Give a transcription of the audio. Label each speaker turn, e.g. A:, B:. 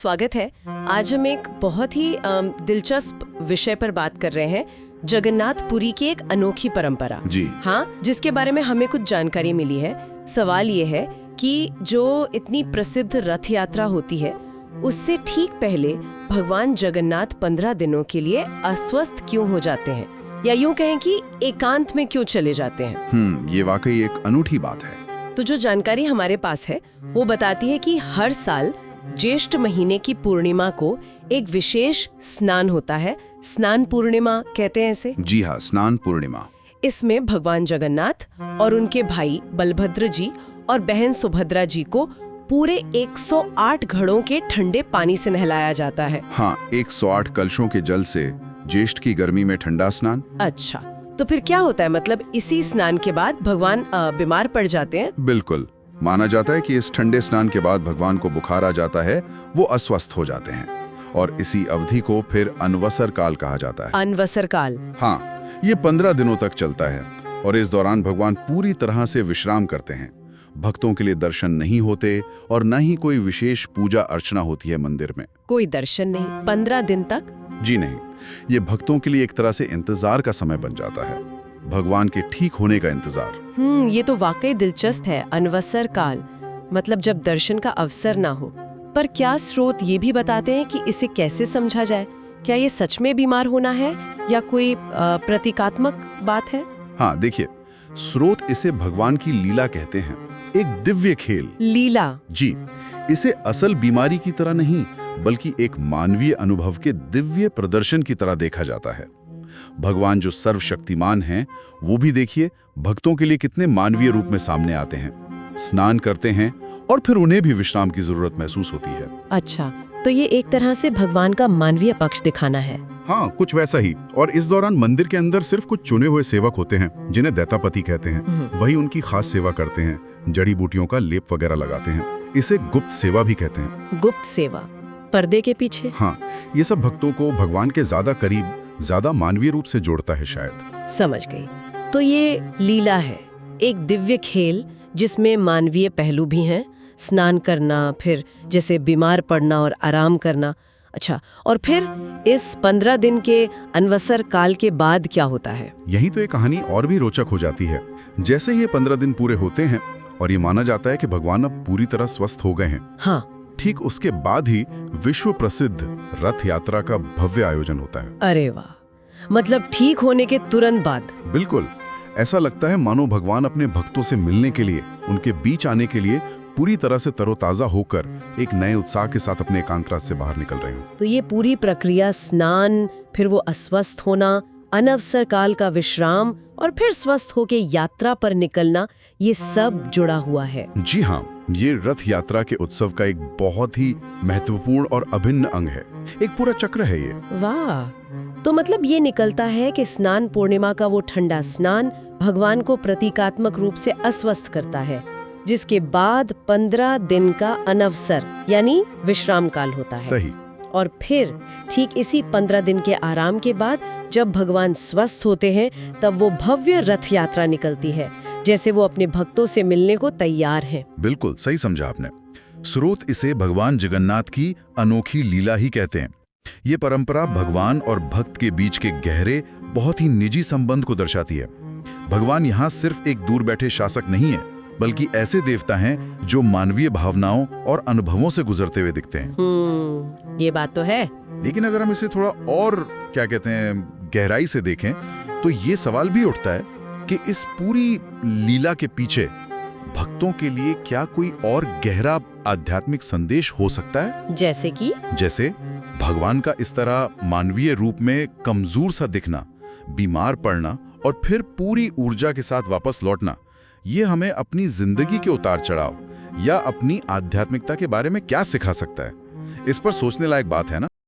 A: स्वागत है। आज हम एक बहुत ही दिलचस्प विषय पर बात कर रहे हैं, जगन्नाथ पुरी की एक अनोखी परंपरा।
B: जी
A: हाँ, जिसके बारे में हमें कुछ जानकारी मिली है। सवाल ये है कि जो इतनी प्रसिद्ध रथ यात्रा होती है, उससे ठीक पहले भगवान जगन्नाथ 15 दिनों के लिए अस्वस्थ क्यों हो जाते हैं, या यूं कहें कि एकांत में क्यों चले जाते हैं।
B: ये वाकई एक अनूठी बात है।
A: तो जो जानकारी हमारे पास है वो बताती है कि हर साल ज्येष्ठ महीने की पूर्णिमा को एक विशेष स्नान होता है। स्नान पूर्णिमा कहते हैं इसे।
B: जी हाँ, स्नान पूर्णिमा।
A: इसमें भगवान जगन्नाथ और उनके भाई बलभद्र जी और बहन सुभद्रा जी को पूरे 108 घड़ों के ठंडे पानी से नहलाया जाता है।
B: हाँ, 108 कलशों के जल से ज्येष्ठ की गर्मी में ठंडा स्नान।
A: अच्छा, तो फिर क्या होता है? मतलब इसी स्नान के बाद भगवान बीमार पड़ जाते हैं?
B: बिल्कुल, माना जाता है कि इस ठंडे स्नान के बाद भगवान को बुखार आ जाता है, वो अस्वस्थ हो जाते हैं और इसी अवधि को फिर अनवसर काल कहा जाता है।
A: अनवसर काल?
B: हाँ, ये 15 दिनों तक चलता है और इस दौरान भगवान पूरी तरह से विश्राम करते हैं। भक्तों के लिए दर्शन नहीं होते और न ही कोई विशेष पूजा अर्चना होती है मंदिर में।
A: कोई दर्शन नहीं 15 दिन तक?
B: जी नहीं, ये भक्तों के लिए एक तरह से इंतजार का समय बन जाता है, भगवान के ठीक होने का इंतजार।
A: ये तो वाकई दिलचस्प है। अनवसर काल मतलब जब दर्शन का अवसर ना हो। पर क्या स्रोत ये भी बताते हैं कि इसे कैसे समझा जाए? क्या ये सच में बीमार होना है या कोई प्रतीकात्मक बात है?
B: हाँ देखिए, स्रोत इसे भगवान की लीला कहते हैं, एक दिव्य खेल।
A: लीला?
B: जी, इसे असल बीमारी की तरह नहीं बल्कि एक मानवीय अनुभव के दिव्य प्रदर्शन की तरह देखा जाता है। भगवान जो सर्वशक्तिमान हैं, वो भी देखिए भक्तों के लिए कितने मानवीय रूप में सामने आते हैं, स्नान करते हैं और फिर उन्हें भी विश्राम की जरूरत महसूस होती है।
A: अच्छा, तो ये एक तरह से भगवान का मानवीय पक्ष दिखाना है।
B: हाँ, कुछ वैसा ही। और इस दौरान मंदिर के अंदर सिर्फ कुछ चुने हुए सेवक होते हैं, जिन्हें दैतापति कहते हैं। वही उनकी खास सेवा करते हैं, जड़ी बूटियों का लेप वगैरह लगाते हैं। इसे गुप्त सेवा भी कहते हैं।
A: गुप्त सेवा, पर्दे के पीछे?
B: हाँ, ये सब भक्तों को भगवान के ज्यादा करीब, ज्यादा मानवीय रूप से जोड़ता है शायद।
A: समझ गई। तो ये लीला है, एक दिव्य खेल जिसमें मानवीय पहलू भी हैं। स्नान करना, फिर जैसे बीमार पड़ना और आराम करना। अच्छा, और फिर इस 15 दिन के अनवसर काल के बाद क्या होता है?
B: यही तो ये कहानी और भी रोचक हो जाती है। जैसे ये 15 दिन पूरे होते हैं और ये माना जाता है कि भगवान अब पूरी तरह स्वस्थ हो गए हैं।
A: हाँ,
B: ठीक उसके बाद ही विश्व प्रसिद्ध रथ यात्रा का भव्य आयोजन होता है।
A: अरे वाह, मतलब ठीक होने के तुरंत बाद?
B: बिल्कुल, ऐसा लगता है मानो भगवान अपने भक्तों से मिलने के लिए, उनके बीच आने के लिए पूरी तरह से तरोताजा होकर एक नए उत्साह के साथ अपने एकांतवास से बाहर निकल रहे हो।
A: तो ये पूरी प्रक्रिया, स्नान, फिर वो अस्वस्थ होना, अनवसर काल का विश्राम और फिर स्वस्थ होके यात्रा पर निकलना, ये सब जुड़ा हुआ है।
B: जी हाँ, ये रथ यात्रा के उत्सव का एक बहुत ही महत्वपूर्ण और अभिन्न अंग है, एक पूरा चक्र है ये।
A: वाह, तो मतलब ये निकलता है कि स्नान पूर्णिमा का वो ठंडा स्नान भगवान को प्रतीकात्मक रूप से अस्वस्थ करता है, जिसके बाद 15 दिन का अनवसर यानी विश्राम काल होता है।
B: सही।
A: और फिर ठीक इसी 15 दिन के आराम के बाद जब भगवान स्वस्थ होते हैं, तब वो भव्य रथ यात्रा निकलती है, जैसे वो अपने भक्तों से मिलने को तैयार हैं।
B: बिल्कुल सही समझा आपने। स्रोत इसे भगवान जगन्नाथ की अनोखी लीला ही कहते हैं। ये परंपरा भगवान और भक्त के बीच के गहरे, बहुत ही निजी संबंध को दर्शाती है। भगवान यहाँ सिर्फ एक दूर बैठे शासक नहीं है, बल्कि ऐसे देवता हैं जो मानवीय भावनाओं और अनुभवों से गुजरते हुए दिखते हैं।
A: ये बात तो है।
B: लेकिन अगर हम इसे थोड़ा और क्या कहते हैं, गहराई से देखें, तो ये सवाल भी उठता है कि इस पूरी लीला के पीछे भक्तों के लिए क्या कोई और गहरा आध्यात्मिक संदेश हो सकता है?
A: जैसे कि?
B: जैसे भगवान का इस तरह मानवीय रूप में कमजोर सा दिखना, बीमार पड़ना और फिर पूरी ऊर्जा के साथ वापस लौटना, ये हमें अपनी जिंदगी के उतार चढ़ाव या अपनी आध्यात्मिकता के बारे में क्या सिखा सकता है? इस पर सोचने लायक बात है ना।